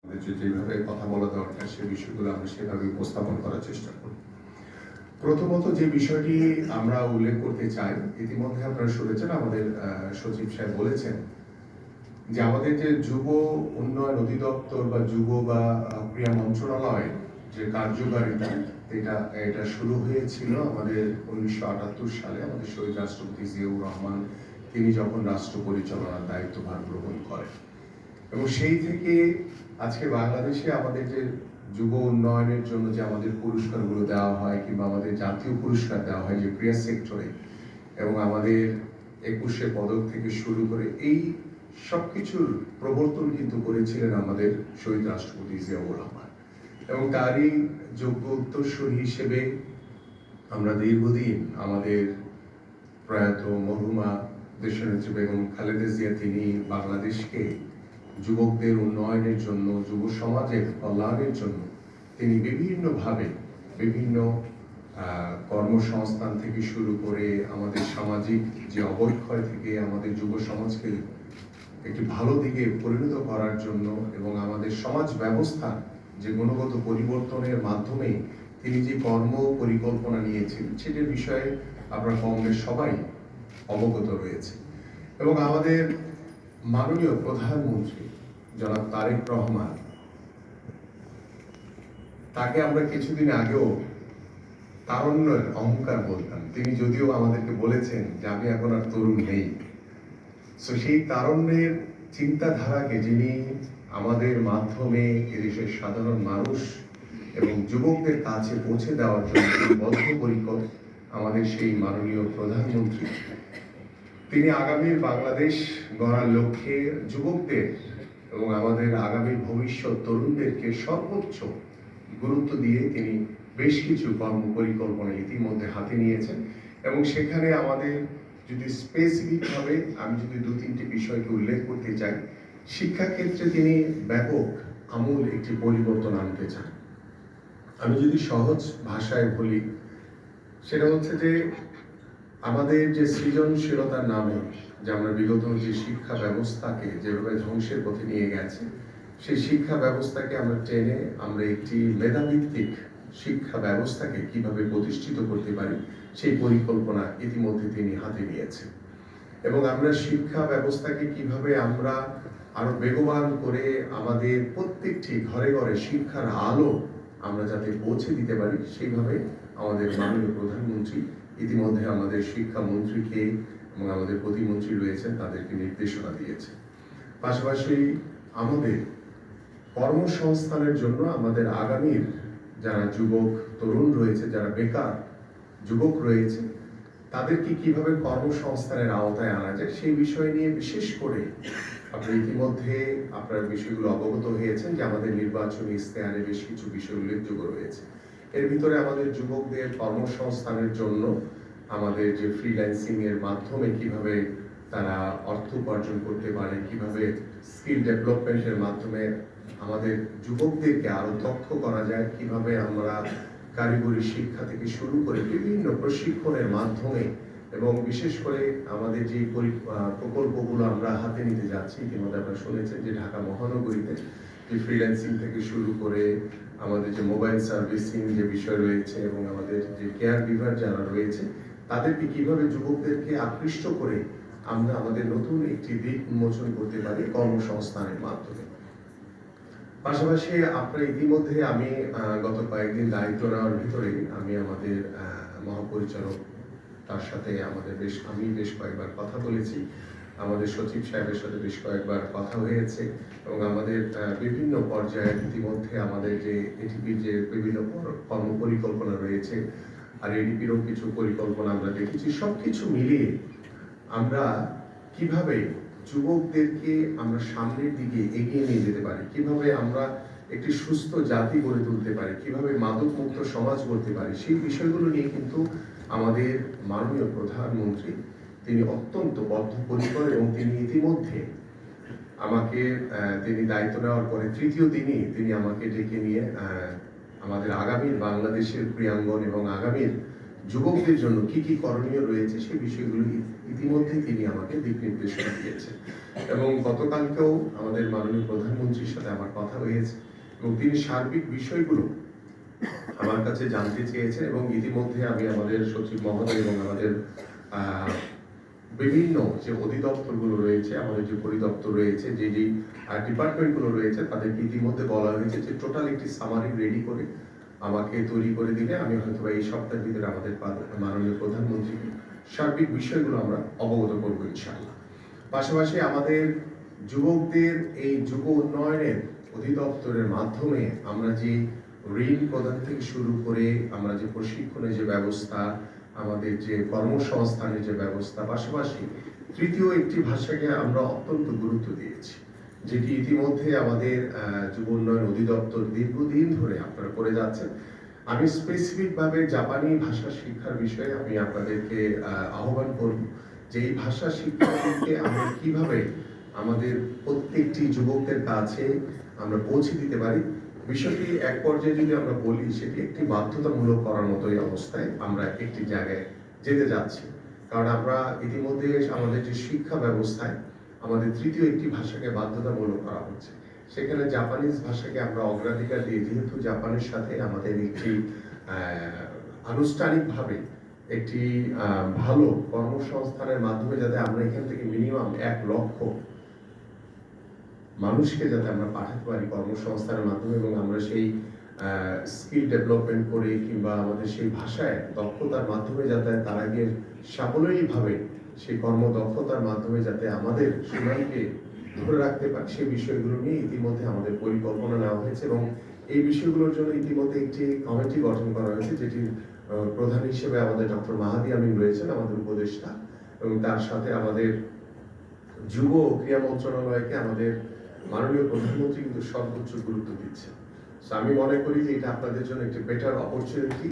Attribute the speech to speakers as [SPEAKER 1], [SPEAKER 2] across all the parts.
[SPEAKER 1] আমাদের যেভাবে কথা বলা দরকার সে বিষয়গুলো আমরা সেভাবে উপস্থাপন করার চেষ্টা করি। প্রথমত যে বিষয়টি আমরা উল্লেখ করতে চাই, ইতিমধ্যে আপনারা শুনেছেন আমাদের সচিব সাহেব বলেছেন যে আমাদের যে যুব উন্নয়ন অধিদপ্তর বা যুব বা ক্রীড়া মন্ত্রণালয় যে কার্যকারিতা এটা শুরু হয়েছিল আমাদের 1978 সালে আমাদের শহীদ রাষ্ট্রপতি জিয়াউর রহমান তিনি যখন রাষ্ট্র পরিচালনার দায়িত্বভার গ্রহণ করেন। এবং সেই থেকে আজকে বাংলাদেশে আমাদের যে যুব উন্নয়নের জন্য যে আমাদের পুরস্কারগুলো দেওয়া হয় কিংবা আমাদের জাতীয় পুরস্কার দেওয়া হয় যে ক্রীড়া সেক্টরে, এবং আমাদের 21শে পদক থেকে শুরু করে এই সবকিছুর প্রবর্তন কিন্তু করেছিলেন আমাদের শহীদ রাষ্ট্রপতি জিয়াউর রহমান। এবং তারই যোগ্য উত্তরসূরি হিসেবে আমরা দীর্ঘদিন আমাদের প্রয়াত মরহুমা দেশনেত্রী বেগম খালেদা জিয়া তিনি বাংলাদেশকে যুবকদের উন্নয়নের জন্য, যুব সমাজের কল্যাণের জন্য তিনি বিভিন্নভাবে বিভিন্ন কর্মসংস্থান থেকে শুরু করে আমাদের সামাজিক যে অবক্ষয় থেকে আমাদের যুব সমাজকে একটি ভালো দিকে পরিণত করার জন্য এবং আমাদের সমাজ ব্যবস্থা যে গুণগত পরিবর্তনের মাধ্যমে তিনি যে কর্ম পরিকল্পনা নিয়েছেন সেটার বিষয়ে আমরা কম বেশ সবাই অবগত রয়েছে। এবং আমাদের মাননীয় প্রধানমন্ত্রী জনাব তারেক রহমান, তাকে আমরা কিছুদিন আগেও তারুণ্যের অহংকার বলতাম। তিনি যদিও আমাদেরকে বলেছেন যে আমি এখন আর তরুণ নেই। সো সেই তারুণ্যের চিন্তাধারাকে যিনি আমাদের মাধ্যমে এদেশের সাধারণ মানুষ এবং যুবকদের কাছে পৌঁছে দেওয়ার জন্য বদ্ধপরিকর আমাদের সেই মাননীয় প্রধানমন্ত্রী, তিনি আগামীর বাংলাদেশ গড়ার লক্ষ্যে যুবকদের এবং আমাদের আগামী ভবিষ্যৎ তরুণদেরকে সর্বোচ্চ গুরুত্ব দিয়ে তিনি বেশ কিছু কর্ম পরিকল্পনা ইতিমধ্যে হাতে নিয়েছেন। এবং সেখানে আমাদের যদি স্পেসিফিকভাবে আমি যদি 2-3টি বিষয়কে উল্লেখ করতে চাই, শিক্ষাক্ষেত্রে তিনি ব্যাপক আমূল একটি পরিবর্তন আনতে চান। আমি যদি সহজ ভাষায় বলি, সেটা হচ্ছে যে আমাদের যে সৃজনশীলতার নামে যে আমরা বিগত যে শিক্ষা ব্যবস্থাকে যেভাবে ধ্বংসের পথে নিয়ে গেছে, সেই শিক্ষা ব্যবস্থাকে আমরা টেনে আমরা একটি মেধাভিত্তিক শিক্ষা ব্যবস্থাকে কিভাবে প্রতিষ্ঠিত করতে পারি সেই পরিকল্পনা ইতিমধ্যে তিনি হাতে নিয়েছেন। এবং আমরা শিক্ষা ব্যবস্থাকে কিভাবে আমরা আরো বেগবান করে আমাদের প্রত্যেকটি ঘরে ঘরে শিক্ষার আলো আমরা যাতে পৌঁছে দিতে পারি সেইভাবে আমাদের মাননীয় প্রধানমন্ত্রী ইতিমধ্যে আমাদের শিক্ষামন্ত্রীকে এবং আমাদের প্রতিমন্ত্রী রয়েছেন তাদেরকে নির্দেশনা দিয়েছে। পাশাপাশি আমাদের কর্মসংস্থানের জন্য আমাদের আগামীর যারা যুবক তরুণ রয়েছে, যারা বেকার যুবক রয়েছে, তাদেরকে কিভাবে কর্মসংস্থানের আওতায় আনা যায় সেই বিষয় নিয়ে বিশেষ করে আপনারা ইতিমধ্যে আপনার বিষয়গুলো অবগত হয়েছেন যে আমাদের নির্বাচনী ইস্তেহারে বেশ কিছু বিষয় উল্লেখযোগ্য রয়েছে। এর ভিতরে আমাদের যুবকদের কর্মসংস্থানের জন্য আমাদের যে ফ্রিল্যান্সিং এর মাধ্যমে কিভাবে তারা অর্থ উপার্জন করতে পারে, কিভাবে স্কিল ডেভেলপমেন্টের মাধ্যমে আমাদের যুবকদেরকে আরো দক্ষ করা যায়, কিভাবে আমরা কারিগরি শিক্ষা থেকে শুরু করে বিভিন্ন প্রশিক্ষণের মাধ্যমে এবং বিশেষ করে আমাদের যে প্রকল্পগুলো আমরা হাতে নিতে যাচ্ছি, ইতিমধ্যে আপনারা শুনেছেন যে ঢাকা মহানগরীতে যে ফ্রিল্যান্সিং থেকে শুরু করে আমাদের যে মোবাইল সার্ভিসিং যে বিষয় রয়েছে এবং আমাদের যে কেয়ার গিভার যারা রয়েছে তাদেরকে কিভাবে যুবকদেরকে আকৃষ্ট করে আমরা আমাদের নতুন একটি দিক উন্মোচন করতে পারি কর্মসংস্থানের মাধ্যমে। পাশাপাশি আপনার ইতিমধ্যে আমি গত কয়েকদিন দায়িত্ব নেওয়ার ভিতরে আমি আমাদের মহাপরিচালক তার সাথে আমি বেশ কয়েকবার কথা বলেছি, আমাদের সচিব সাহেবের সাথে বেশ কয়েকবার কথা হয়েছে এবং আমাদের বিভিন্ন পর্যায়ে ইতিমধ্যে আমাদের যে এটিপির যে বিভিন্ন কর্ম পরিকল্পনা রয়েছে আর এডিপিরও কিছু পরিকল্পনা আমরা দেখেছি। সবকিছু মিলিয়ে আমরা কিভাবে যুবকদেরকে আমরা সামনের দিকে এগিয়ে নিয়ে যেতে পারি, কিভাবে আমরা একটি সুস্থ জাতি গড়ে তুলতে পারি, কিভাবে মাদক মুক্ত সমাজ গড়তে পারি, সেই বিষয়গুলো নিয়ে কিন্তু আমাদের মাননীয় প্রধানমন্ত্রী তিনি অত্যন্ত বদ্ধপরিকর এবং তিনি ইতিমধ্যে আমাকে তিনি দায়িত্ব নেওয়ার পরে 3য় দিনই তিনি আমাকে ডেকে নিয়ে আমাদের আগামীর বাংলাদেশের ক্রীড়াঙ্গন এবং আগামীর যুবকদের জন্য কি কি করণীয় রয়েছে সেই বিষয়গুলো ইতিমধ্যে তিনি আমাকে দিক নির্দেশনা দিয়েছেন। এবং গতকালকেও আমাদের মাননীয় প্রধানমন্ত্রীর সাথে আমার কথা হয়েছে এবং তিনি সার্বিক বিষয়গুলো আমার কাছে জানতে চেয়েছেন এবং ইতিমধ্যে আমি আমাদের সচিব মহোদয় এবং আমাদের বিভিন্ন যে অধিদপ্তরগুলো রয়েছে, আমাদের যে পরিদপ্তর রয়েছে, যে ডিপার্টমেন্টগুলো রয়েছে, তাদেরকে ইতিমধ্যে বলা হয়েছে যে টোটাল একটি সামারি রেডি করে আমাকে তৈরি করে দিলে আমি হয়তো এই সপ্তাহের ভিতরে আমাদের মাননীয় প্রধানমন্ত্রীকে সার্বিক বিষয়গুলো আমরা অবগত করবো ইনশাআল্লাহ। পাশাপাশি আমাদের যুবকদের এই যুব উন্নয়নের অধিদপ্তরের মাধ্যমে আমরা যে ঋণ প্রদান থেকে শুরু করে আমরা যে প্রশিক্ষণের যে ব্যবস্থা, আমাদের যে কর্মসংস্থানের যে ব্যবস্থা, পাশাপাশি তৃতীয় একটি ভাষাকে আমরা অত্যন্ত গুরুত্ব দিয়েছি, যেটি ইতিমধ্যে আমাদের যুব উন্নয়ন অধিদপ্তর দীর্ঘদিন ধরে আপনারা করে যাচ্ছেন। আমি স্পেসিফিক ভাবে জাপানি ভাষা শিক্ষার বিষয়ে আমি আপনাদেরকে আহ্বান করব যে এই ভাষা শিক্ষাকে আমরা কিভাবে আমাদের প্রত্যেকটি যুবকদের কাছে আমরা পৌঁছে দিতে পারি। বিষয়টি এক পর্যায়ে যদি আমরা বলি, সেটি একটি বাধ্যতামূলক করার মতোই অবস্থায় আমরা একটি জায়গায় যেতে যাচ্ছি। কারণ আমরা ইতিমধ্যে আমাদের যে শিক্ষা ব্যবস্থায় আমাদের তৃতীয় একটি ভাষাকে বাধ্যতামূলক করা হচ্ছে, সেখানে জাপানিজ ভাষাকে আমরা অগ্রাধিকার দিয়ে, যেহেতু জাপানের সাথে আমাদের একটি আনুষ্ঠানিকভাবে একটি ভালো কর্মসংস্থানের মাধ্যমে যাতে আমরা এখান থেকে মিনিমাম 1 লক্ষ মানুষকে যাতে আমরা পাঠাতে পারি কর্মসংস্থানের মাধ্যমে, এবং আমরা সেই স্কিল ডেভেলপমেন্ট করে কিংবা আমাদের সেই ভাষায় দক্ষতার মাধ্যমে যাতে তারা গিয়ে সাবলীলভাবে সেই কর্মদক্ষতার মাধ্যমে যাতে আমাদের সুনামকে ধরে রাখতে পারে, সেই বিষয়গুলো নিয়ে ইতিমধ্যে আমাদের পরিকল্পনা নেওয়া হয়েছে এবং এই বিষয়গুলোর জন্য ইতিমধ্যে একটি কমিটি গঠন করা হয়েছে, যেটি প্রধান হিসেবে আমাদের ডক্টর মাহাদি আমিন রয়েছেন, আমাদের উপদেষ্টা, এবং তার সাথে আমাদের যুব ও ক্রীড়া মন্ত্রণালয়কে আমাদের মাননীয় প্রধানমন্ত্রী কিন্তু সর্বোচ্চ গুরুত্ব দিচ্ছে। আমি মনে করি যে এটা আপনাদের জন্য একটি বেটার অপরচুনিটি,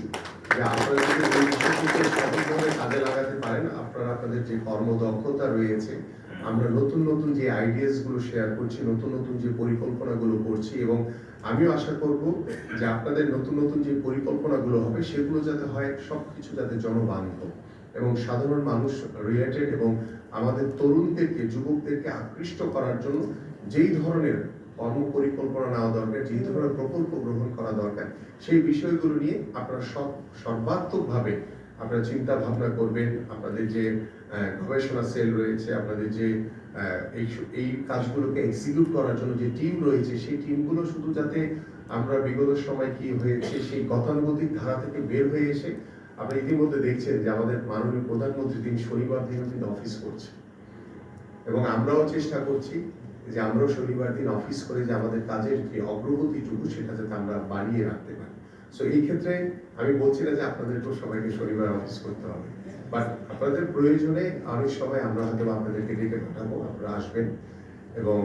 [SPEAKER 1] যে আপনারা যদি এই বিষয়টিকে সঠিকভাবে কাজে লাগাতে পারেন, আপনারা আপনাদের যে কর্মদক্ষতা রয়েছে, আমরা নতুন নতুন যে আইডিয়াস গুলো শেয়ার করছি, নতুন নতুন যে পরিকল্পনাগুলো করছি, এবং আমিও আশা করব যে আপনাদের নতুন নতুন যে পরিকল্পনাগুলো হবে সেগুলো যাতে হয় সবকিছু যাতে জনবান্ধব এবং সাধারণ মানুষ রিলেটেড, এবং আমাদের তরুণদেরকে, যুবকদেরকে আকৃষ্ট করার জন্য যেই ধরনের কর্ম পরিকল্পনা নেওয়া দরকার, যেই ধরনের প্রকল্প গ্রহণ করা দরকার, সেই বিষয়গুলো নিয়ে আপনারা সর্বাত্মকভাবে আপনারা চিন্তা ভাবনা করবেন। আপনাদের যে গবেষণা সেল রয়েছে, আপনাদের যে এই কাজগুলোকে এক্সিকিউট করার জন্য যে টিম রয়েছে, সেই টিমগুলো শুধু যাতে আমরা বিগত সময় কি হয়েছে সেই গতানুগতিক ধারা থেকে বের হয়ে এসে, আপনারা ইতিমধ্যে দেখছেন যে আমাদের মাননীয় প্রধানমন্ত্রী তিনি শনিবার দিন কিন্তু অফিস করছে, এবং আমরাও চেষ্টা করছি যে আমরাও শনিবার দিন অফিস করে যে আমাদের কাজের যে অগ্রগতিটুকু সেটা যাতে আমরা বাড়িয়ে রাখতে পারি। সো এই ক্ষেত্রে আমি বলছি না যে আপনাদেরকেও সবাইকে শনিবার অফিস করতে হবে, বাট আপনাদের প্রয়োজনে অনেক সময় আমরা হয়তো আপনাদেরকে ডেকে পাঠাবো, আপনারা আসবেন, এবং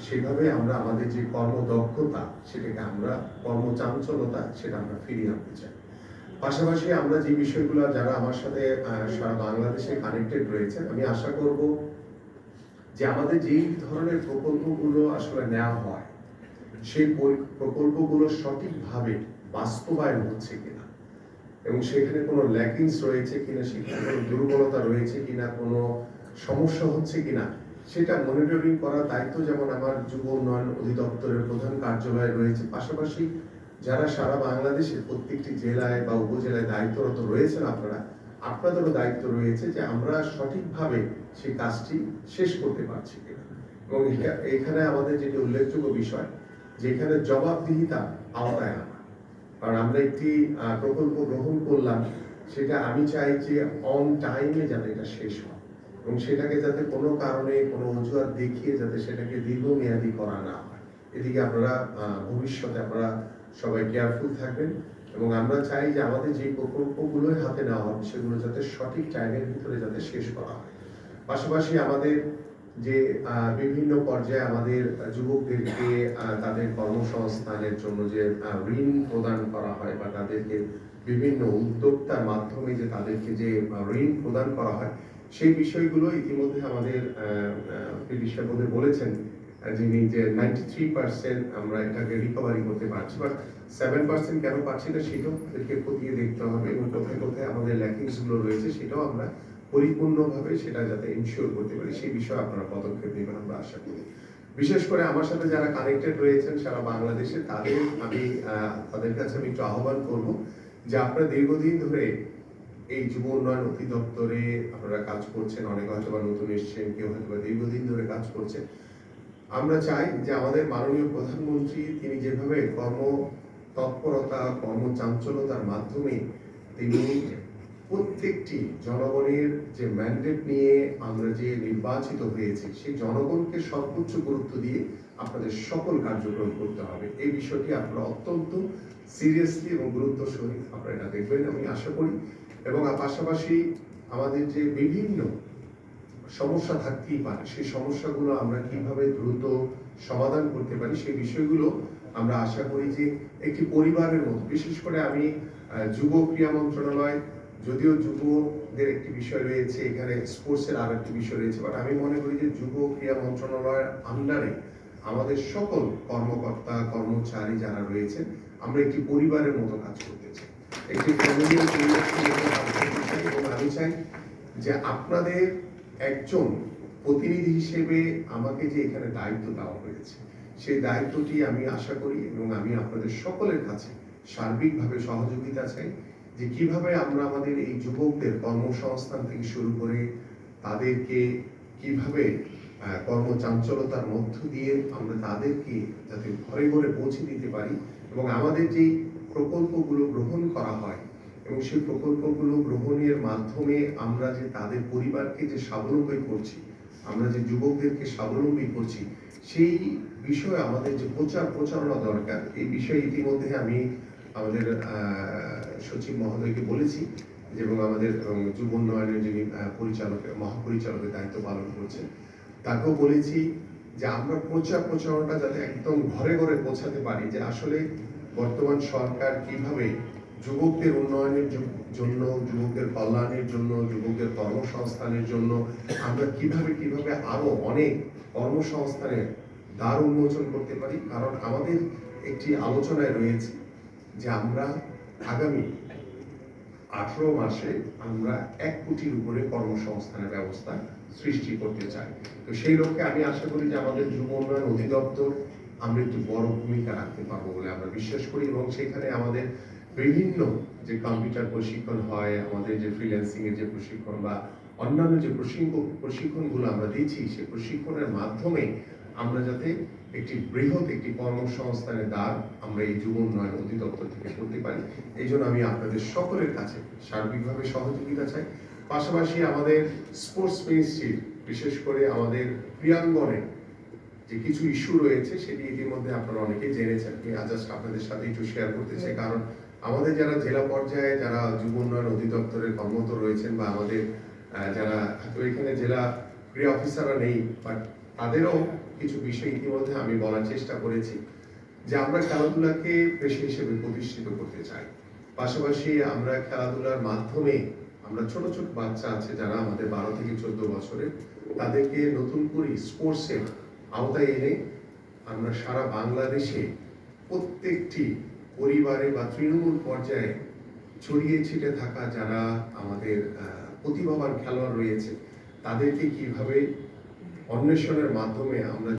[SPEAKER 1] সেভাবে আমরা আমাদের যে কর্মদক্ষতা সেটাকে আমরা কর্মচাঞ্চলতা সেটা আমরা ফিরিয়ে আনতে চাই। পাশাপাশি আমরা যে বিষয়গুলো, যারা আমার সাথে সারা বাংলাদেশে কানেক্টেড রয়েছে, আমি আশা করব যে আমাদের যেই ধরনের প্রকল্পগুলো আসলে নেওয়া হয় সেই প্রকল্পগুলো সঠিকভাবে বাস্তবায়ন হচ্ছে কিনা, এবং সেখানে কোনো ল্যাকিংস রয়েছে কিনা, সেখানে কোনো দুর্বলতা রয়েছে কিনা, কোনো সমস্যা হচ্ছে কিনা, সেটা মনিটরিং করার দায়িত্ব যেমন আমার যুব উন্নয়ন অধিদপ্তরের প্রধান কার্যালয়ে রয়েছে, পাশাপাশি যারা সারা বাংলাদেশের প্রত্যেকটি জেলায় বা উপজেলায় দায়িত্বরত রয়েছেন আপনাদেরও দায়িত্ব রয়েছে যে আমরা সঠিকভাবে সেই কাজটি শেষ করতে পারছি কিনা। এবং এখানে আমাদের যেটি উল্লেখযোগ্য বিষয়, যেখানে জবাবদিহিতা আওতায় আনা, কারণ আমরা একটি প্রকল্প গ্রহণ করলাম, সেটা আমি চাই যে অন টাইমে যাতে এটা শেষ হয়, এবং সেটাকে যাতে কোনো কারণে কোনো অজুহাত দেখিয়ে যাতে সেটাকে দীর্ঘমেয়াদী করা না হয়। এদিকে আপনারা ভবিষ্যতে আপনারা সবাই কেয়ারফুল থাকবেন, এবং আমরা চাই যে আমাদের যে প্রকল্পগুলোই হাতে নেওয়া হবে সেগুলো যাতে সঠিক টাইমের ভিতরে যাতে শেষ করা হয়। পাশাপাশি আমাদের যে বিভিন্ন পর্যায়ে আমাদের যুবকদেরকে তাদের কর্মসংস্থানের জন্য যে ঋণ প্রদান করা হয়, বা তাদেরকে বিভিন্ন উদ্যোক্তার মাধ্যমে যে তাদেরকে যে ঋণ প্রদান করা হয়, সেই বিষয়গুলো ইতিমধ্যে আমাদের বিষয়গুলো বলেছেন যিনি যে 93% আমরা এটাকে রিকভারি করতে পারছি, বাট 7% কেন পারছি না সেটাও আমাদেরকে খতিয়ে দেখতে হবে এবং কোথায় কোথায় আমাদের ল্যাকিংস গুলো রয়েছে সেটাও আমরা পরিপূর্ণভাবে সেটা যাতে ইনশিওর করতে পারি সেই বিষয়ে আপনারা পদক্ষেপ নেবেন আমরা আশা করি। বিশেষ করে আমার সাথে যারা কানেক্টেড রয়েছেন সারা বাংলাদেশে তাদের কাছে আমি একটু আহ্বান করব যে আপনারা দীর্ঘদিন ধরে এই যুব উন্নয়ন অধিদপ্তরে আপনারা কাজ করছেন, অনেকে হয়তো বা নতুন এসছেন, কেউ হয়তো বা দীর্ঘদিন ধরে কাজ করছেন। আমরা চাই যে আমাদের মাননীয় প্রধানমন্ত্রী তিনি যেভাবে তৎপরতা কর্মচাঞ্চলতার মাধ্যমে তিনি প্রত্যেকটি জনগণের যে ম্যান্ডেট নিয়ে আমরা যে নির্বাচিত হয়েছি সেই জনগণকে সর্বোচ্চ গুরুত্ব দিয়ে আপনাদের সকল কার্যক্রম করতে হবে, এই বিষয়টি আপনারা অত্যন্ত সিরিয়াসলি এবং গুরুত্ব সহিত আপনারা এটা দেখবেন আমি আশা করি। এবং পাশাপাশি আমাদের যে বিভিন্ন সমস্যা থাকতেই পারে সেই সমস্যাগুলো আমরা কিভাবে দ্রুত সমাধান করতে পারি সেই বিষয়গুলো আমরা আশা করি যে একটি পরিবারের মতো, বিশেষ করে আমি যুব ক্রীড়া মন্ত্রণালয়, যদিও যুবদের একটি বিষয় রয়েছে এখানে, স্পোর্টসের আর একটি বিষয় রয়েছে, বাট আমি মনে করি যে যুব ক্রীড়া মন্ত্রণালয়ের আন্ডারে আমাদের সকল কর্মকর্তা কর্মচারী যারা রয়েছেন আমরা একটি পরিবারের মতো কাজ করতে চাই, একটি ফ্যামিলিয়াল পরিবেশের মতো কাজ করতে চাই। এবং আমি চাই যে আপনাদের একজন প্রতিনিধি হিসেবে আমাকে যে এখানে দায়িত্ব দেওয়া হয়েছে সেই দায়িত্বটি আমি আশা করি এবং আমি আপনাদের সকলের কাছে সার্বিকভাবে সহযোগিতা চাই যে কিভাবে আমরা আমাদের এই যুবকদের কর্মসংস্থান থেকে শুরু করে তাদেরকে কিভাবে কর্মচাঞ্চলতার মধ্য দিয়ে আমরা তাদেরকে যাতে ঘরে ঘরে পৌঁছে দিতে পারি এবং আমাদের যেই প্রকল্পগুলো গ্রহণ করা হয় এবং সেই প্রকল্পগুলো গ্রহণের মাধ্যমে আমরা যে তাদের পরিবারকে যে স্বাবলম্বী করছি, আমরা যে যুবকদেরকে স্বাবলম্বী করছি সেই বিষয়ে আমাদের যে প্রচারণা দরকার, এই বিষয়ে ইতিমধ্যে আমি আমাদের সচিব মহোদয়কে বলেছি এবং আমাদের যুব উন্নয়নের যিনি মহাপরিচালকের দায়িত্ব পালন করছেন তাকেও বলেছি যে আমরা প্রচারণাটা যাতে একদম ঘরে ঘরে পৌঁছাতে পারি যে আসলে বর্তমান সরকার কিভাবে যুবকদের উন্নয়নের জন্য, যুবকদের কল্যাণের জন্য, যুবকদের কর্মসংস্থানের জন্য আমরা কিভাবে আরো অনেক কর্মসংস্থানের দ্বার উন্মোচন করতে পারি। কারণ আমাদের একটি আলোচনায় রয়েছে যে আমরা আগামী 18 মাসে আমরা 1 কোটির উপরে কর্মসংস্থানের ব্যবস্থা সৃষ্টি করতে চাই। তো সেই লক্ষ্যে আমি আশা করি যে আমাদের যুব উন্নয়ন অধিদপ্তর আমরা একটু বড় ভূমিকা রাখতে পারবো বলে আমরা বিশ্বাস করি এবং সেখানে আমাদের বিভিন্ন যে কম্পিউটার প্রশিক্ষণ হয়, আমাদের যে ফ্রিল্যান্সিং এর যে প্রশিক্ষণ বা অন্যান্য যে প্রশিক্ষণগুলো আমরা দিচ্ছি সেই প্রশিক্ষণের মাধ্যমে আমরা যাতে একটি বৃহৎ একটি কর্মসংস্থানের দ্বার আমরা এই যুব উন্নয়ন অধিদপ্তর থেকে করতে পারি, এই জন্য আমি আপনাদের সকলের কাছে সার্বিকভাবে সহযোগিতা চাই। পাশাপাশি আমাদের স্পোর্টস মিনিস্ট্রি, বিশেষ করে আমাদের ক্রীড়াঙ্গনে যে কিছু ইস্যু রয়েছে সেটি ইতিমধ্যে আপনারা অনেকেই জেনেছেন, আমি জাস্ট আপনাদের সাথে একটু শেয়ার করতে চাই। কারণ আমাদের যারা জেলা পর্যায়ে যারা যুব উন্নয়ন অধিদপ্তরের কর্মরত রয়েছেন বা আমাদের যারা এখানে জেলা ক্রীড়া অফিসাররা নেই, বাট তাদেরও কিছু বিষয় ইতিমধ্যে আমি বলার চেষ্টা করেছি যে আমরা খেলাধুলাকে পেশা হিসেবে প্রতিষ্ঠিত করতে চাই। পাশাপাশি আমরা খেলাধুলার মাধ্যমে আমরা ছোট ছোট বাচ্চা আছে যারা আমাদের 12 থেকে 14 বছরের, তাদেরকে নতুন করে স্পোর্টসের আওতায় এনে আমরা সারা বাংলাদেশে প্রত্যেকটি পরিবারে বা তৃণমূল পর্যায়ে ছড়িয়ে ছিটে থাকা যারা আমাদের প্রতিভাবান খেলোয়াড় রয়েছে তাদেরকে কিভাবে অন্বেষণের মাধ্যমে আমরা